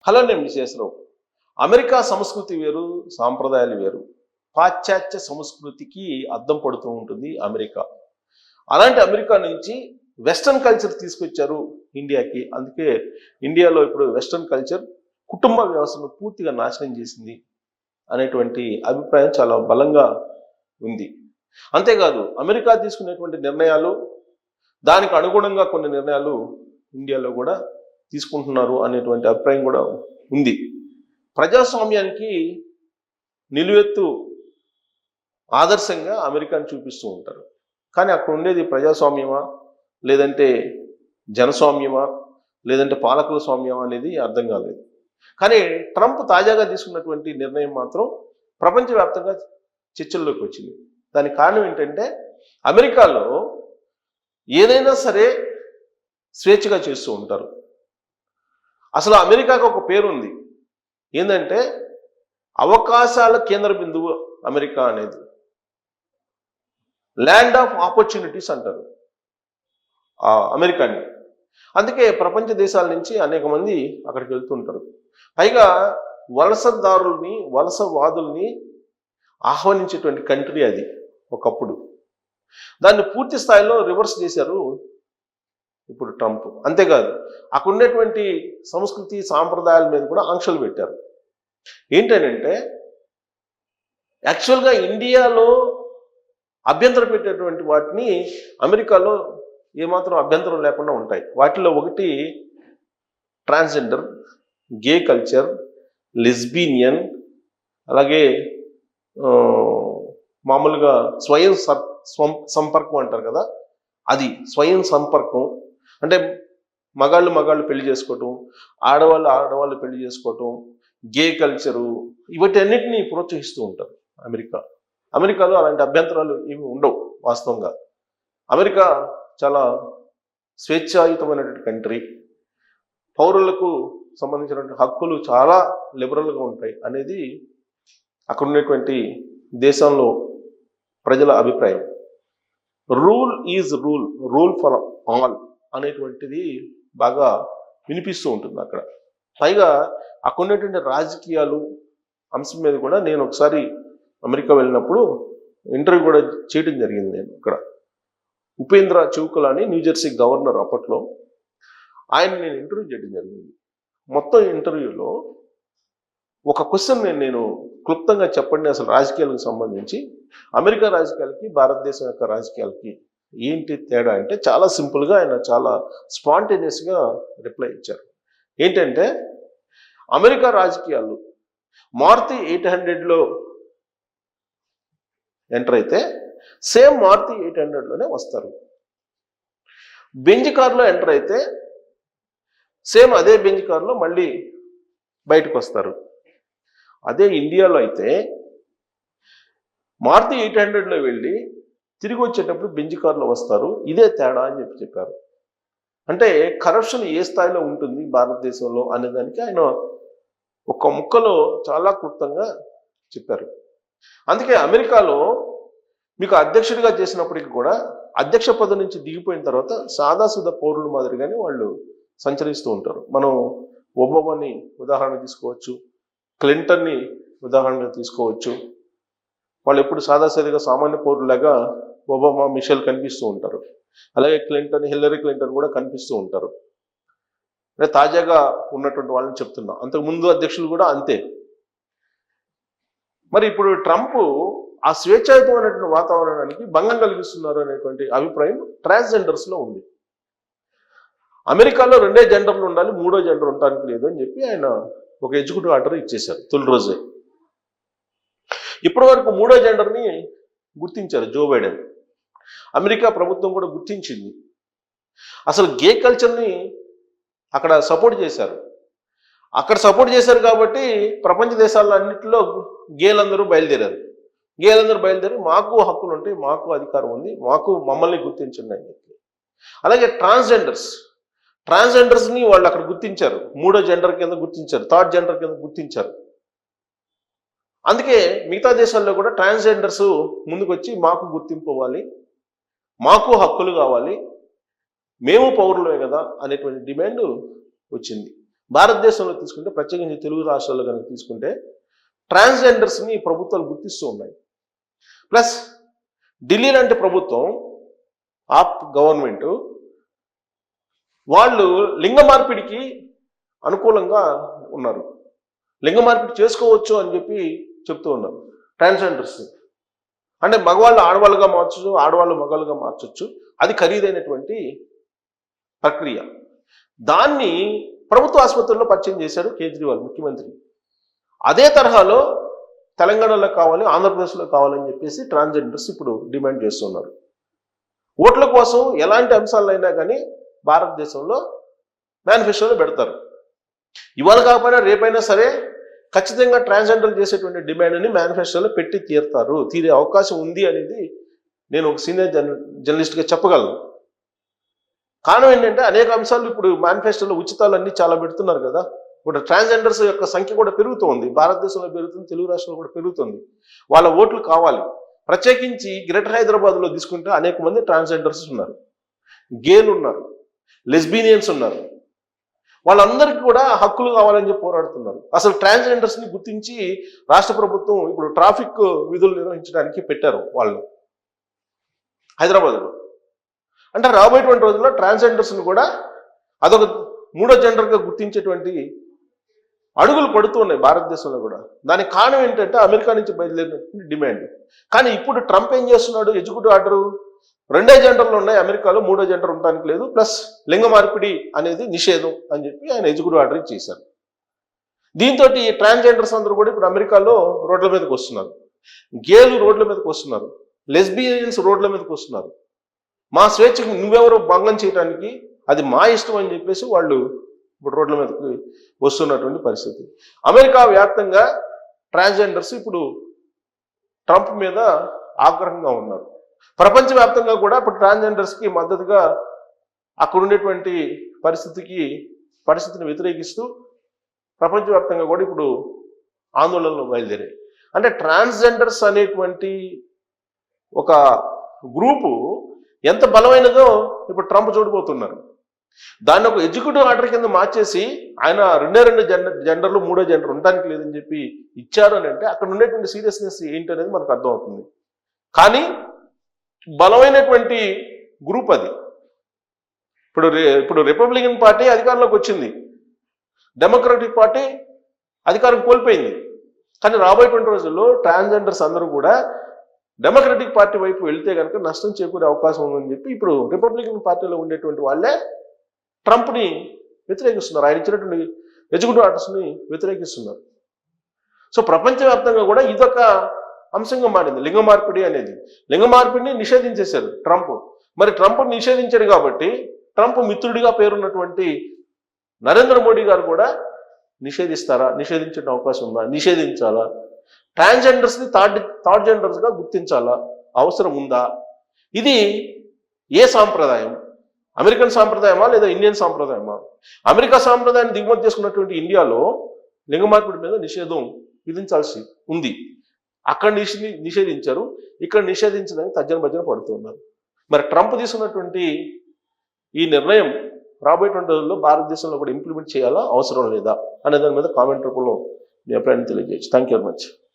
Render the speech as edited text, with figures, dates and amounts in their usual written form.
Hello నేను విశేషరావు. America సంస్కృతి వేరు, సాంప్రదాయాలు వేరు. పాశ్చాత్య సంస్కృతికి అద్దం పడుతూ ఉంటుంది అమెరికా. అలాంటి అమెరికా నుంచి వెస్టర్న్ కల్చర్ తీసుకొచ్చారు ఇండియాకి. అందుకే ఇండియాలో ఇప్పుడు వెస్టర్న్ కల్చర్ కుటుంబ వ్యవస్థను పూర్తిగా నాశనం చేసింది అనేటువంటి అభిప్రాయం చాలా బలంగా ఉంది. అంతేకాదు అమెరికా తీసుకునేటువంటి నిర్ణయాలు, దానికి అనుగుణంగా కొన్ని నిర్ణయాలు ఇండియాలో కూడా తీసుకుంటున్నారు అనేటువంటి అభిప్రాయం కూడా ఉంది. ప్రజాస్వామ్యానికి నిలువెత్తు ఆదర్శంగా అమెరికాను చూపిస్తూ ఉంటారు. కానీ అక్కడ ఉండేది ప్రజాస్వామ్యమా, లేదంటే జనస్వామ్యమా, లేదంటే పాలకుల స్వామ్యమా అనేది అర్థం కాలేదు. కానీ ట్రంప్ తాజాగా తీసుకున్నటువంటి నిర్ణయం మాత్రం ప్రపంచవ్యాప్తంగా చర్చల్లోకి వచ్చింది. దానికి కారణం ఏంటంటే అమెరికాలో ఏదైనా సరే స్వేచ్ఛగా చేస్తూ ఉంటారు. అసలు అమెరికాకు ఒక పేరు ఉంది, ఏంటంటే అవకాశాల కేంద్ర బిందువు అమెరికా అనేది. ల్యాండ్ ఆఫ్ ఆపర్చునిటీస్ అంటారు అమెరికాని. అందుకే ప్రపంచ దేశాల నుంచి అనేక మంది అక్కడికి వెళ్తుంటారు. పైగా వలసదారుల్ని, వలసవాదుల్ని ఆహ్వానించేటువంటి కంట్రీ అది ఒకప్పుడు. దాన్ని పూర్తి స్థాయిలో రివర్స్ చేశారు ఇప్పుడు ట్రంప్. అంతేకాదు అక్కడ ఉండేటువంటి సంస్కృతి సాంప్రదాయాల మీద కూడా ఆంక్షలు పెట్టారు. ఏంటంటే యాక్చువల్గా ఇండియాలో అభ్యంతరం పెట్టేటువంటి వాటిని అమెరికాలో ఏమాత్రం అభ్యంతరం లేకుండా ఉంటాయి. వాటిలో ఒకటి ట్రాన్స్జెండర్, గే కల్చర్, లెస్బీనియన్, అలాగే మామూలుగా స్వయం సంపర్కం అంటారు కదా, అది స్వయం సంపర్కం. అంటే మగాళ్ళు పెళ్లి చేసుకోవటం, ఆడవాళ్ళు పెళ్లి చేసుకోవటం, గే కల్చరు, వీటన్నిటిని ప్రోత్సహిస్తూ ఉంటారు అమెరికాలో అలాంటి అభ్యంతరాలు ఏమి ఉండవు. వాస్తవంగా అమెరికా చాలా స్వేచ్ఛాయుతమైనటువంటి కంట్రీ. పౌరులకు సంబంధించినటువంటి హక్కులు చాలా లిబరల్గా ఉంటాయి అనేది అక్కడ ఉన్నటువంటి దేశంలో ప్రజల అభిప్రాయం. Rule is rule for all అనేటువంటిది బాగా వినిపిస్తూ ఉంటుంది అక్కడ. పైగా అక్కడ ఉన్నటువంటి రాజకీయాలు అంశం మీద కూడా నేను ఒకసారి అమెరికా వెళ్ళినప్పుడు ఇంటర్వ్యూ కూడా చేయడం జరిగింది. నేను అక్కడ ఉపేంద్ర చౌకల్ అని న్యూజెర్సీ గవర్నర్ అప్పట్లో, ఆయన నేను ఇంటర్వ్యూ చేయడం జరిగింది. మొత్తం ఇంటర్వ్యూలో ఒక క్వశ్చన్ నేను క్లుప్తంగా చెప్పండి, అసలు రాజకీయాలకు సంబంధించి అమెరికా రాజకీయాలకి భారతదేశం యొక్క రాజకీయాలకి ఏంటి తేడా అంటే చాలా సింపుల్గా ఆయన చాలా స్పాంటేనియస్గా రిప్లై ఇచ్చారు. ఏంటంటే అమెరికా రాజకీయాలు మారుతి 800లో ఎంటర్ అయితే సేమ్ మారుతి 800లోనే వస్తారు. బెంజ్ కార్లో ఎంటర్ అయితే సేమ్ అదే బెంజ్ కార్లో మళ్ళీ బయటకు వస్తారు. అదే ఇండియాలో అయితే మారుతి 800లో వెళ్ళి తిరిగి వచ్చేటప్పుడు బెంజ్ కార్లో వస్తారు. ఇదే తేడా అని చెప్పారు. అంటే కరప్షన్ ఏ స్థాయిలో ఉంటుంది భారతదేశంలో అనేదానికి ఆయన ఒక ముక్కలో చాలా క్లుప్తంగా చెప్పారు. అందుకే అమెరికాలో మీకు అధ్యక్షుడిగా చేసినప్పటికీ కూడా అధ్యక్ష పదవి నుంచి దిగిపోయిన తర్వాత సాదాసుదా పౌరుల మాదిరిగానే వాళ్ళు సంచరిస్తూ ఉంటారు. మనం ఒబామాని ఉదాహరణ తీసుకోవచ్చు, క్లింటన్ని ఉదాహరణగా తీసుకోవచ్చు. వాళ్ళు ఎప్పుడు సాదాసీదాగా సామాన్య పౌరులాగా ఒబామా, మిషెల్ కనిపిస్తూ ఉంటారు. అలాగే హిల్లరీ క్లింటన్ కూడా కనిపిస్తూ ఉంటారు. తాజాగా ఉన్నటువంటి వాళ్ళని చెప్తున్నా, అంతకుముందు అధ్యక్షులు కూడా అంతే. మరి ఇప్పుడు ట్రంప్ ఆ స్వేచ్ఛాయుతమైనటువంటి వాతావరణానికి భంగం కలిగిస్తున్నారు అనేటువంటి అభిప్రాయం ట్రాన్స్జెండర్స్లో ఉంది. అమెరికాలో 2 జెండర్లు ఉండాలి, 3వ జెండర్ ఉండడానికి లేదు అని చెప్పి ఆయన ఒక ఎగ్జిక్యూటివ్ ఆర్డర్ ఇచ్చేశారు తొలి రోజే. ఇప్పటి వరకు 3వ జెండర్ని గుర్తించారు జో బైడెన్. అమెరికా ప్రభుత్వం కూడా గుర్తించింది. అసలు గే కల్చర్ని అక్కడ సపోర్ట్ చేశారు. అక్కడ సపోర్ట్ చేశారు కాబట్టి ప్రపంచ దేశాల్లో అన్నింటిలో గేలందరూ బయలుదేరి మాకు హక్కులు ఉంటాయి, మాకు అధికారం ఉంది, మమ్మల్ని గుర్తించండి అని చెప్పి. అలాగే ట్రాన్స్జెండర్స్ని వాళ్ళు అక్కడ గుర్తించారు, 3వ జెండర్ కింద గుర్తించారు, 3rd జెండర్ కింద గుర్తించారు. అందుకే మిగతా దేశాల్లో కూడా ట్రాన్స్జెండర్స్ ముందుకు వచ్చి మాకు గుర్తింపు ఇవ్వాలి, మాకు హక్కులు కావాలి, మేము పౌరులమే కదా అనేటువంటి డిమాండ్ వచ్చింది. భారతదేశంలో తీసుకుంటే, ప్రత్యేకించి తెలుగు రాష్ట్రాల్లో కనుక తీసుకుంటే, ట్రాన్స్జెండర్స్ని ప్రభుత్వాలు గుర్తిస్తూ ఉన్నాయి. ప్లస్ ఢిల్లీ లాంటి ప్రభుత్వం, ఆప్ గవర్నమెంట్, వాళ్ళు లింగ మార్పిడికి అనుకూలంగా ఉన్నారు. లింగ మార్పిడి చేసుకోవచ్చు అని చెప్పి చెప్తూ ఉన్నారు. ట్రాన్స్జెండర్స్ అంటే మగవాళ్ళు ఆడవాళ్ళుగా మార్చచ్చు, ఆడవాళ్ళు మగవాళ్ళుగా మార్చొచ్చు. అది ఖరీదైనటువంటి ప్రక్రియ. దాన్ని ప్రభుత్వ ఆసుపత్రుల్లో పరిచయం చేశారు కేజ్రీవాల్ ముఖ్యమంత్రి. అదే తరహాలో తెలంగాణలో కావాలి, ఆంధ్రప్రదేశ్లో కావాలని చెప్పేసి ట్రాన్స్జెండర్స్ ఇప్పుడు డిమాండ్ చేస్తున్నారు. ఓట్ల కోసం ఎలాంటి అంశాలైనా కానీ భారతదేశంలో మేనిఫెస్టోలో పెడతారు. ఇవాళ కాకపోయినా రేపైనా సరే ఖచ్చితంగా ట్రాన్స్జెండర్ చేసేటువంటి డిమాండ్ని మేనిఫెస్టోలో పెట్టి తీరే అవకాశం ఉంది అనేది నేను ఒక సీనియర్ జర్నలిస్ట్గా చెప్పగలను. కారణం ఏంటంటే అనేక అంశాలు ఇప్పుడు మేనిఫెస్టోలో ఉచితాలన్నీ చాలా పెడుతున్నారు కదా. ఇప్పుడు ట్రాన్స్జెండర్స్ యొక్క సంఖ్య కూడా పెరుగుతోంది, భారతదేశంలో పెరుగుతుంది, తెలుగు రాష్ట్రంలో కూడా పెరుగుతుంది. వాళ్ళ ఓట్లు కావాలి. ప్రత్యేకించి గ్రేటర్ హైదరాబాద్లో తీసుకుంటే అనేక మంది ట్రాన్స్జెండర్స్ ఉన్నారు, గేలు ఉన్నారు, లెస్బీనియన్స్ ఉన్నారు. వాళ్ళందరికీ కూడా హక్కులు కావాలని చెప్పి పోరాడుతున్నారు. అసలు ట్రాన్స్జెండర్స్ని గుర్తించి రాష్ట్ర ప్రభుత్వం ఇప్పుడు ట్రాఫిక్ విధులు నిర్వహించడానికి పెట్టారు వాళ్ళు హైదరాబాద్లో. అంటే రాబోయేటువంటి రోజుల్లో ట్రాన్స్జెండర్స్ని కూడా అదొక మూడో జెండర్గా గుర్తించేటువంటి అడుగులు పడుతూ ఉన్నాయి భారతదేశంలో కూడా. దానికి కారణం ఏంటంటే అమెరికా నుంచి బయలుదేరినటువంటి డిమాండ్. కానీ ఇప్పుడు ట్రంప్ ఏం చేస్తున్నాడు? ఎగ్జిక్యూటివ్ ఆర్డరు, రెండే జెండర్లు ఉన్నాయి అమెరికాలో, మూడో జెండర్ ఉండడానికి లేదు, ప్లస్ లింగ మార్పిడి అనేది నిషేధం అని చెప్పి ఆయన ఎగ్జిక్యూటివ్ ఆర్డర్ చేశారు. దీంతో ఈ ట్రాన్స్జెండర్స్ అందరూ కూడా ఇప్పుడు అమెరికాలో రోడ్ల మీదకి వస్తున్నారు, గేలు రోడ్ల మీదకి వస్తున్నారు, లెస్బియన్స్ రోడ్ల మీదకి వస్తున్నారు. మా స్వేచ్ఛకు నువ్వెవరో భంగం చేయడానికి, అది మా ఇష్టం అని చెప్పేసి వాళ్ళు ఇప్పుడు రోడ్ల మీదకి వస్తున్నటువంటి పరిస్థితి. అమెరికా వ్యాప్తంగా ట్రాన్స్జెండర్స్ ఇప్పుడు ట్రంప్ మీద ఆగ్రహంగా ఉన్నారు. ప్రపంచవ్యాప్తంగా కూడా ఇప్పుడు ట్రాన్స్జెండర్స్కి మద్దతుగా అక్కడ ఉండేటువంటి పరిస్థితిని వ్యతిరేకిస్తూ ప్రపంచవ్యాప్తంగా కూడా ఇప్పుడు ఆందోళనలు బయలుదేరాయి. అంటే ట్రాన్స్జెండర్స్ అనేటువంటి ఒక గ్రూపు ఎంత బలమైనదో ఇప్పుడు ట్రంప్ చూడబోతున్నారు. దాన్ని ఒక ఎగ్జిక్యూటివ్ ఆర్డర్ కింద మార్చేసి ఆయన రెండు జెండర్లు మూడో జెండర్ ఉండడానికి లేదని చెప్పి ఇచ్చారు అని అంటే అక్కడ ఉండేటువంటి సీరియస్నెస్ ఏంటి అనేది మనకు అర్థమవుతుంది. కానీ బలమైనటువంటి గ్రూప్ అది. ఇప్పుడు రిపబ్లికన్ పార్టీ అధికారంలోకి వచ్చింది, డెమోక్రటిక్ పార్టీ అధికారం కోల్పోయింది. కానీ రాబోయేటువంటి రోజుల్లో ట్రాన్స్జెండర్స్ అందరూ కూడా డెమోక్రటిక్ పార్టీ వైపు వెళ్తే కనుక నష్టం చేకూరే అవకాశం ఉందని చెప్పి ఇప్పుడు రిపబ్లికన్ పార్టీలో ఉండేటువంటి వాళ్ళే ట్రంప్ని వ్యతిరేకిస్తున్నారు, ఆయన ఇచ్చినటువంటి ఎగ్జిక్యూటివ్ ఆర్డర్స్ని వ్యతిరేకిస్తున్నారు. సో ప్రపంచవ్యాప్తంగా కూడా ఇదొక అంశంగా మారింది లింగ మార్పిడి అనేది. లింగ మార్పిడిని నిషేధించేశారు ట్రంప్. మరి ట్రంప్ నిషేధించాడు కాబట్టి ట్రంప్ మిత్రుడిగా పేరున్నటువంటి నరేంద్ర మోడీ గారు కూడా నిషేధిస్తారా? నిషేధించే అవకాశం ఉందా? నిషేధించాలా? ట్రాన్స్జెండర్స్ని థర్డ్ జెండర్స్గా గుర్తించాలా? అవసరం ఉందా? ఇది ఏ సాంప్రదాయం? అమెరికన్ సాంప్రదాయమా లేదా ఇండియన్ సాంప్రదాయమా? అమెరికా సాంప్రదాయాన్ని దిగుమతి చేసుకున్నటువంటి ఇండియాలో లింగ మార్పిడి మీద నిషేధం విధించాల్సి ఉంది. అక్కడ నిషేధించారు, ఇక్కడ నిషేధించడానికి తర్జన భర్జన పడుతున్నారు. మరి ట్రంప్ తీసుకున్నటువంటి ఈ నిర్ణయం రాబోయేటువంటి రోజుల్లో భారతదేశంలో కూడా ఇంప్లిమెంట్ చేయాలా, అవసరం లేదా అనే దాని మీద కామెంట్ రూపంలో మీ అభిప్రాయాన్ని తెలియజేయచ్చు. Thank you very much.